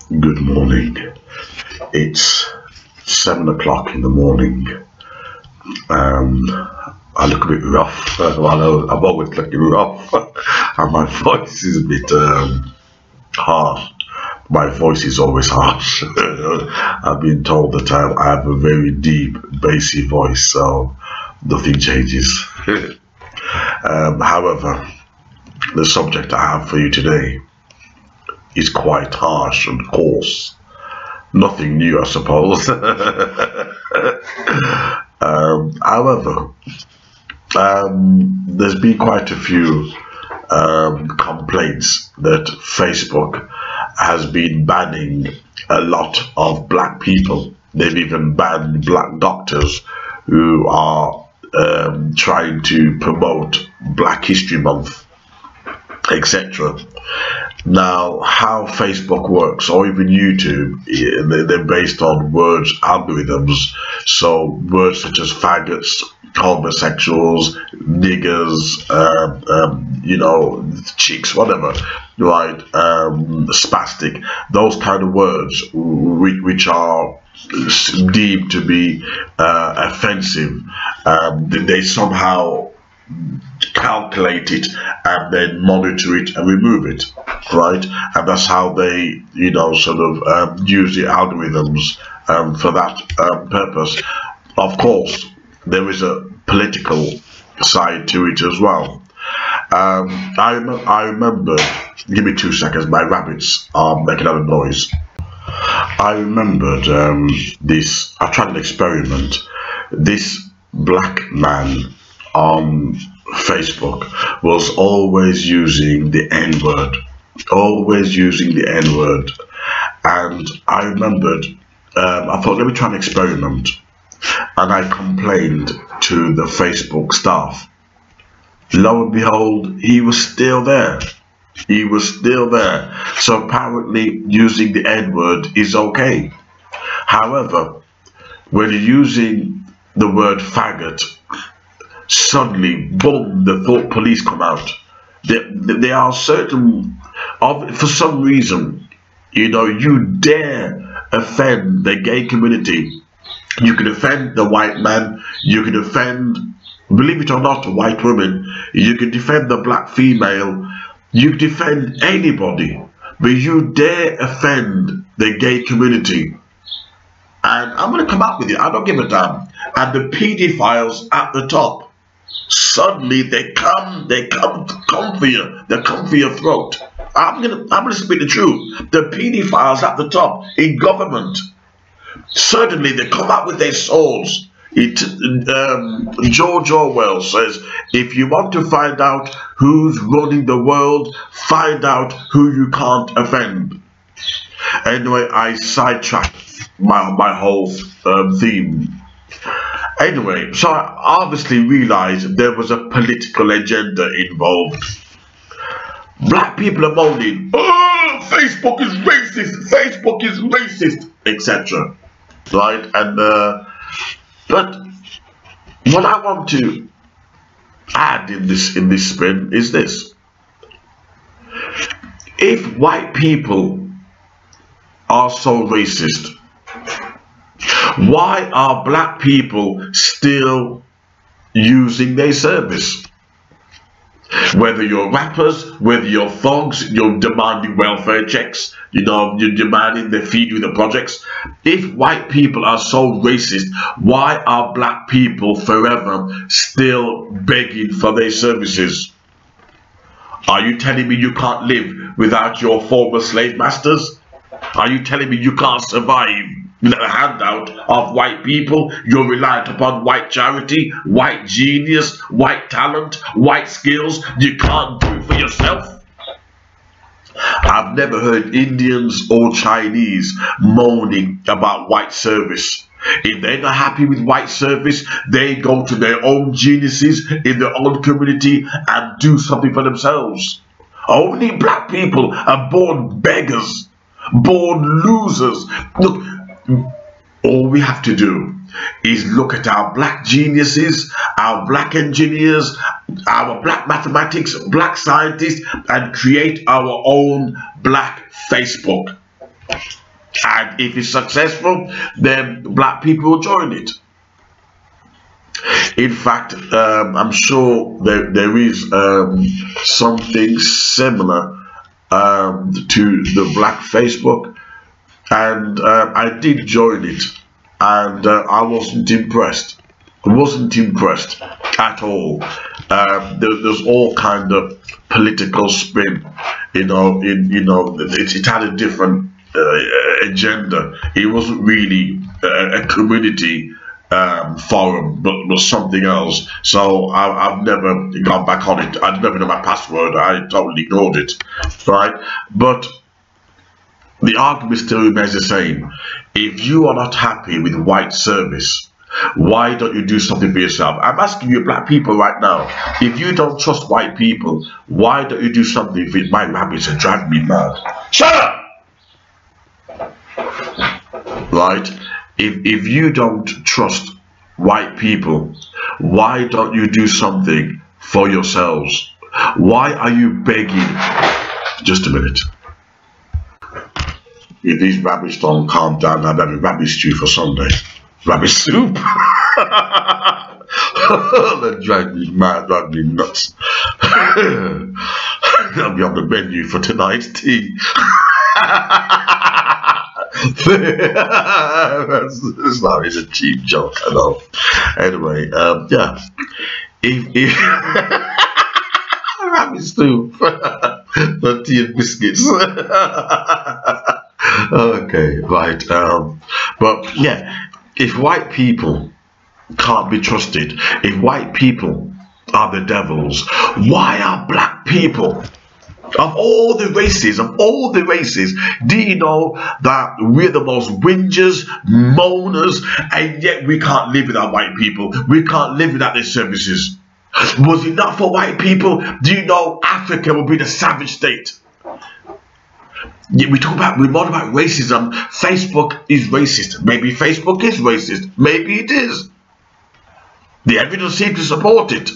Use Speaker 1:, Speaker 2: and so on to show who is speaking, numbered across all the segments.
Speaker 1: Good morning. It's 7 o'clock in the morning. I look a bit rough. I'm always looking rough, and my voice is a bit harsh. My voice is always harsh. I've been told that I have a very deep, bassy voice, so nothing changes. However, the subject I have for you today is quite harsh and coarse. Nothing new, I suppose. However, there's been quite a few complaints that Facebook has been banning a lot of black people. They've even banned black doctors who are trying to promote Black History Month, etc. Now, how Facebook works, or even YouTube, they're based on words algorithms. So words such as faggots, homosexuals, niggers, chicks, whatever, right? Spastic, those kind of words which are deemed to be offensive, they somehow calculate it and then monitor it and remove it, right? And that's how they use the algorithms for that purpose. Of course, there is a political side to it as well. I remember, give me 2 seconds, my rabbits are making a lot of noise. I remembered I tried an experiment. This black man on Facebook was always using the N-word, and I remembered, I thought, let me try an experiment, and I complained to the Facebook staff. Lo and behold, he was still there. So apparently using the N-word is okay. However, when you're using the word faggot, suddenly, boom, the thought police come out. There are certain, for some reason, you dare offend the gay community. You can offend the white man, you can offend, believe it or not, white women, you can defend the black female, you can defend anybody, but you dare offend the gay community. And I'm going to come out with it, I don't give a damn. And the pedophiles at the top, suddenly they come for you. They come for your throat. I'm gonna speak the truth. The pedophiles at the top in government, suddenly they come out with their souls. George Orwell says, if you want to find out who's running the world, find out who you can't offend. Anyway, I sidetracked my whole theme. Anyway, so I obviously realized there was a political agenda involved. Black people are moaning, oh, Facebook is racist, etc. Right? And but what I want to add in this spin is this: if white people are so racist, why are black people still using their service? Whether you're rappers, whether you're thugs, you're demanding welfare checks, you're demanding they feed you the projects. If white people are so racist, why are black people forever still begging for their services? Are you telling me you can't live without your former slave masters? Are you telling me you can't survive without a handout of white people? You're reliant upon white charity, white genius, white talent, white skills. You can't do it for yourself. I've never heard Indians or Chinese moaning about white service. If they're not happy with white service, they go to their own geniuses in their own community and do something for themselves. Only black people are born beggars, born losers. Look, all we have to do is look at our black geniuses, our black engineers, our black mathematics, black scientists, and create our own black Facebook. And if it's successful, then black people will join it. In fact, I'm sure there is something similar to the black Facebook, and I did join it, and I wasn't impressed. I wasn't impressed at all. There's all kind of political spin, it had a different agenda. It wasn't really a community forum, but was something else. So I've never gone back on it. I've never known my password. I totally ignored it, right? But the argument still remains the same. If you are not happy with white service, why don't you do something for yourself? I'm asking you, black people, right now. If you don't trust white people, why don't you do something for my rabbits and drive me mad? Shut up! Right? If you don't trust white people, why don't you do something for yourselves? Why are you begging? Just a minute. If these rabbits don't calm down, I'll have a rabbit stew for Sunday. Rabbit soup. That drives me mad, drives me nuts. That'll be on the menu for tonight's tea. It's a cheap joke, I know. Anyway, yeah. If rabbit soup for tea and biscuits. Okay, right. But yeah, if white people can't be trusted, if white people are the devils, why are black people, of all the races, do you know that we're the most whingers, moaners, and yet we can't live without white people? We can't live without their services. Was it not for white people? Do you know Africa would be the savage state? We moan about racism. Facebook is racist. Maybe Facebook is racist. Maybe it is. The evidence seems to support it.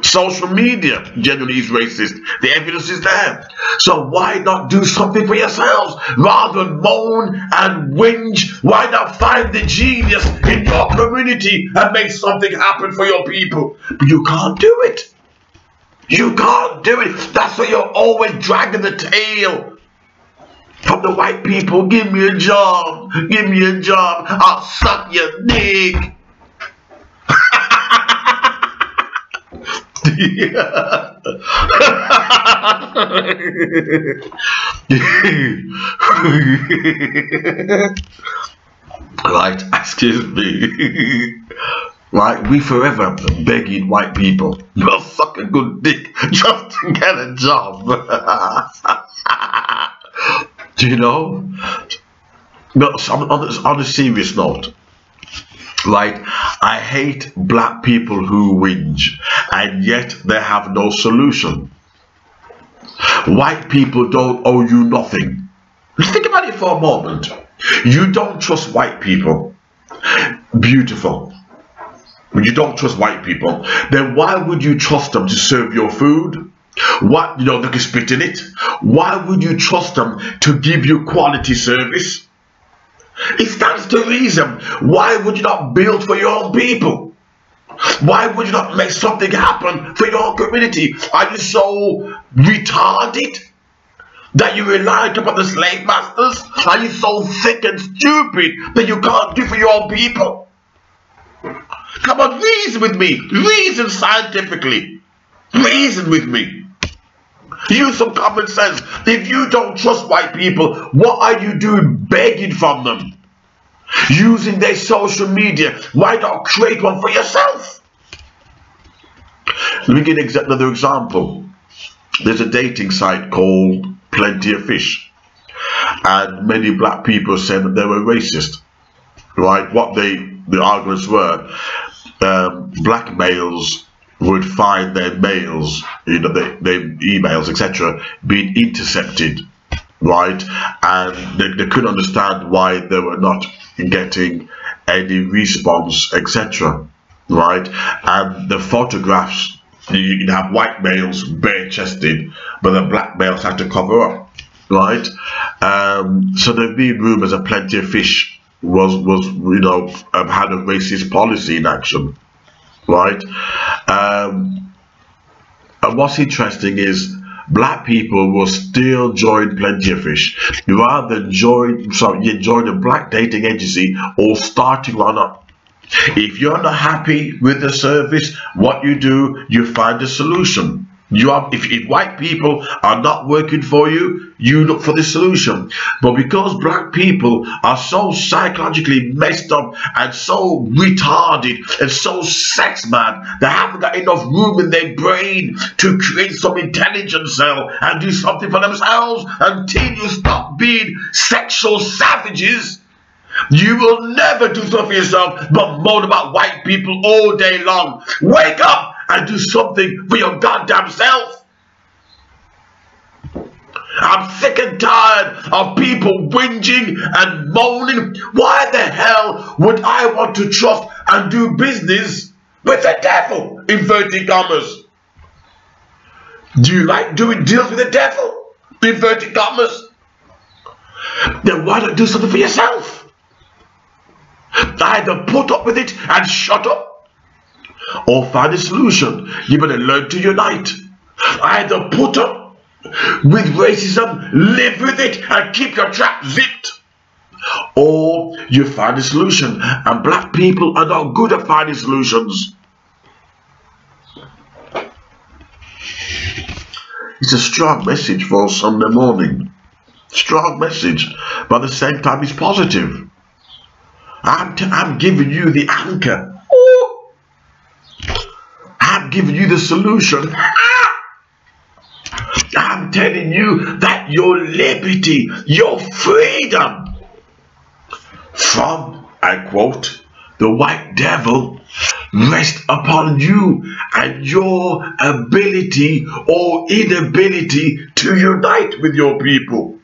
Speaker 1: Social media generally is racist. The evidence is there. So why not do something for yourselves? Rather than moan and whinge, why not find the genius in your community and make something happen for your people? But you can't do it. You can't do it. That's why you're always dragging the tail from the white people. Give me a job. Give me a job. I'll suck your dick. Right, excuse me. Right, we forever begging white people, you'll suck a good dick just to get a job. Do you know? But on a serious note, like, I hate black people who whinge and yet they have no solution. White people don't owe you nothing. Just think about it for a moment. You don't trust white people. Beautiful. When you don't trust white people, then why would you trust them to serve your food? What, they can spit in it. Why would you trust them to give you quality service? It stands to reason. Why would you not build for your own people? Why would you not make something happen for your community? Are you so retarded that you relied upon the slave masters? Are you so thick and stupid that you can't do for your own people? Come on, reason with me. Reason scientifically. Reason with me. Use some common sense. If you don't trust white people, what are you doing begging from them? Using their social media. Why not create one for yourself? Let me give another example. There's a dating site called Plenty of Fish, and many black people said that they were racist. Right? What the arguments were, black males would find their males, their emails, etc., being intercepted, right? And they couldn't understand why they were not getting any response, etc., right? And the photographs, you'd have white males bare-chested, but the black males had to cover up. right? So there've been rumours that Plenty of Fish was had a racist policy in action, right? And what's interesting is black people will still join Plenty of Fish rather than join a black dating agency or starting one up. If you're not happy with the service, what you do, you find a solution. If white people are not working for you, you look for the solution. But because black people are so psychologically messed up and so retarded and so sex mad, they haven't got enough room in their brain to create some intelligence cell and do something for themselves. Until you stop being sexual savages, you will never do something for yourself but moan about white people all day long. Wake up and do something for your goddamn self. I'm sick and tired of people whinging and moaning. Why the hell would I want to trust and do business with the devil, inverted commas? Do you like doing deals with the devil, inverted commas? Then why not do something for yourself? Either put up with it and shut up, or find a solution. You better learn to unite. Either put up with racism, live with it, and keep your trap zipped, or you find a solution. And black people are not good at finding solutions. It's a strong message for Sunday morning. Strong message, but at the same time it's positive. I'm giving you the anchor. I'm giving you the solution. I'm telling you that your liberty, your freedom from, I quote, the white devil rests upon you and your ability or inability to unite with your people.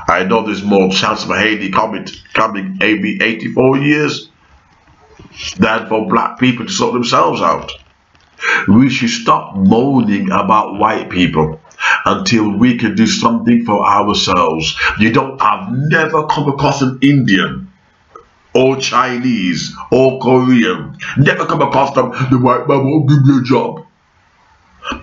Speaker 1: I know there's more chance of a Haiti coming every 84 years than for black people to sort themselves out. We should stop moaning about white people until we can do something for ourselves. I've never come across an Indian or Chinese or Korean, never come across them, the white man won't give you a job.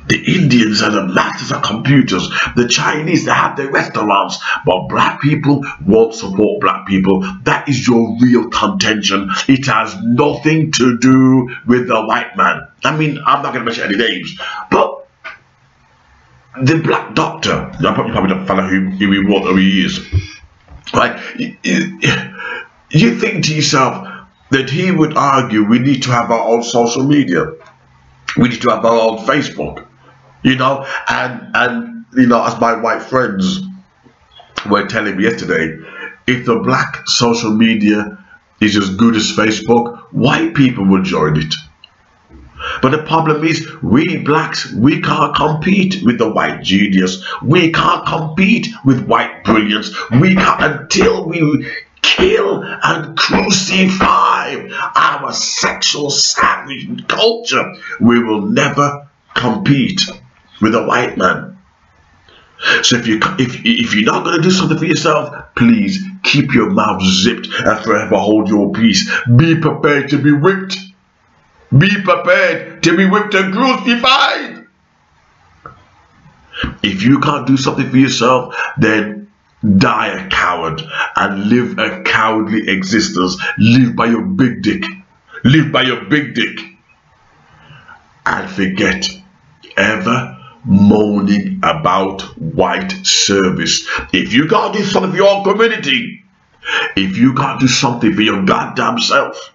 Speaker 1: The Indians are the masters of computers. The Chinese, they have their restaurants. But black people won't support black people. That is your real contention. It has nothing to do with the white man. I mean, I'm not going to mention any names. But the black doctor, you probably don't follow who he is. Right? You think to yourself that he would argue we need to have our own social media. We need to have our own Facebook, and as my white friends were telling me yesterday, if the black social media is as good as Facebook, white people will join it. But the problem is, we blacks, we can't compete with the white genius. We can't compete with white brilliance. We can't until we kill and crucify our sexual savage culture. We will never compete with a white man. So if you're not going to do something for yourself, please keep your mouth zipped and forever hold your peace. Be prepared to be whipped. Be prepared to be whipped and crucified. If you can't do something for yourself, then die a coward and live a cowardly existence. Live by your big dick. Live by your big dick. And forget ever moaning about white service. If you can't do something for your community, if you can't do something for your goddamn self,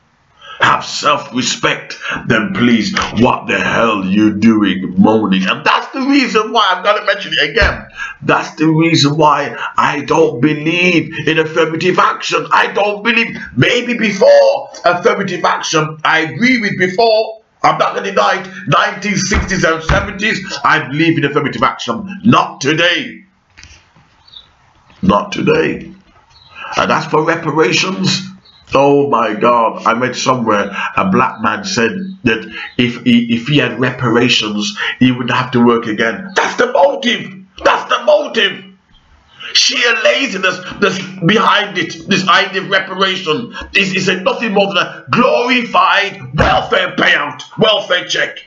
Speaker 1: have self-respect, then please, what the hell you doing moaning? And that's the reason why I'm going to mention it again. That's the reason why I don't believe in affirmative action. I don't believe, maybe before affirmative action, I agree with before. I'm not going to deny it. 1960s and 70s, I believe in affirmative action. Not today. Not today. And as for reparations, oh my God, I read somewhere a black man said that if he had reparations, he wouldn't have to work again. That's the motive. That's the motive. Sheer laziness that's behind it. This idea of reparation is nothing more than a glorified welfare payout, welfare check.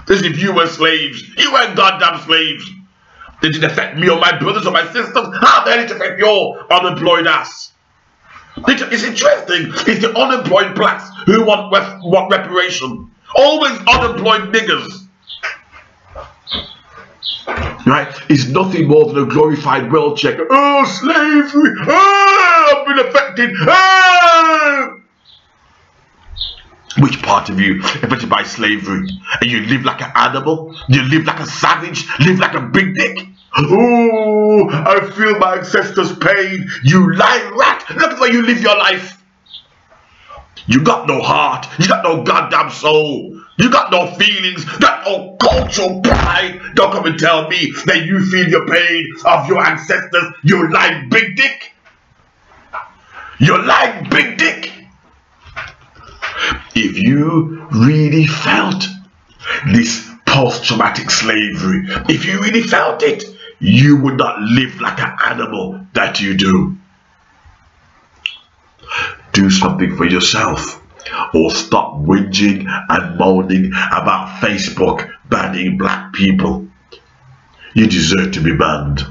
Speaker 1: As if you were slaves. You weren't goddamn slaves. Did it affect me or my brothers or my sisters? How the hell did it affect your unemployed ass? It's interesting. It's the unemployed blacks who want reparation. Always unemployed niggers. Right? It's nothing more than a glorified world check. Oh, slavery! Oh, I've been affected! Oh! Which part of you affected by slavery? And you live like an animal? You live like a savage? Live like a big dick? Oh, I feel my ancestors' pain. You lying rat! Look at where you live your life. You got no heart. You got no goddamn soul. You got no feelings. You got no cultural pride. Don't come and tell me that you feel your pain of your ancestors. You lying big dick. You lying big dick. If you really felt this post-traumatic slavery, if you really felt it, you would not live like an animal that you do. Do something for yourself, or stop whinging and moaning about Facebook banning black people. You deserve to be banned.